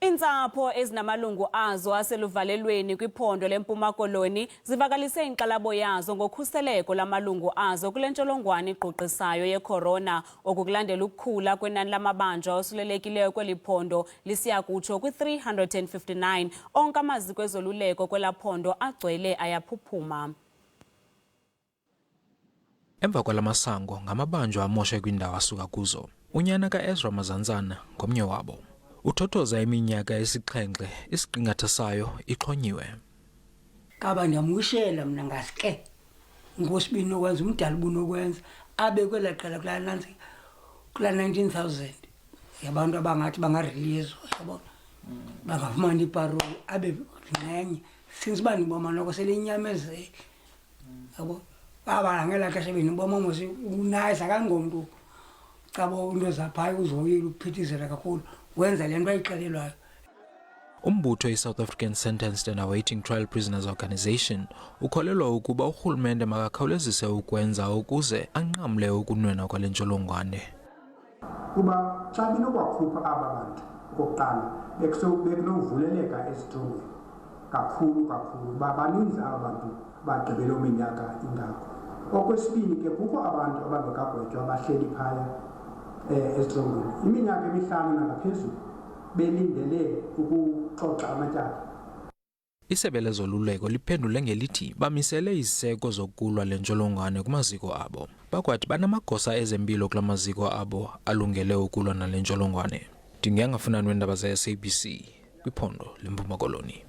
Iintsapho ezinamalungu azo aseluvalelweni kwiphondo leMpuma Koloni zivakalise inkxalabo yazo ngokhuseleko lamalungu azo kulentsholongwane igqugqisayo yeCorona, okulandela ukukhula kwenani lamabanjwa osulelekileyo kweliphondo lisiya kutsho kwi-359. Onke amaziko ezoluleko kwelaphondo agcwele ayaphuphuma. Emva kwalamasango ngamabanjwa amoshe kwiindawo asuka kuzo. Unyana kaEzra Mazantsana ngomnye wabo. Uthothoza iminyaka esixhenxe, isiqingatha sayo ixhonyiwe. Kaba ndiyamushela mna ngasike ngosibini okwenza umdala ubunokwenza abe kwela qela kula 19,000 yabantu abangathi bangarelease yabona bangafumana iparoli abe ngcenye since bandiboma noko sele inyamezeke yabo baba ngela xesha beniboma mosi unayisa kangomntu cabo into zaphayo uzoyila ukuphithizela kakhulu wenza lento ayixelelwayo. Umbutho iSouth African Sentenced and Awaiting Trial Prisoners Organization ukholelwa ukuba urhulumente makakhawulezise ukwenza ukuze anqamle ukunwenwa kwale ntsholongwane. Kuba xa binokwakhupha aba bantu okokuqala bekunovuleleka ezintolongweni kakhulu baninzi aba bantu bagqibela iminyaka ingako. Okwesibini ke kukho abantu abangekagwetywa abahleli phaya ezintolongweni iminyaka emihlanu nangaphezulu belindele ukuxoxa amatyala. Isebe lezoluleko liphendule ngelithi bamisele iziseko zokulwa le ntsholongwane kumaziko abo. Bakwathi banamagosa ezempilo kula maziko abo alungele ukulwa nale ntsholongwane. Ndingangafuna iindaba ze-SABC kwiphondo leMpuma Koloni.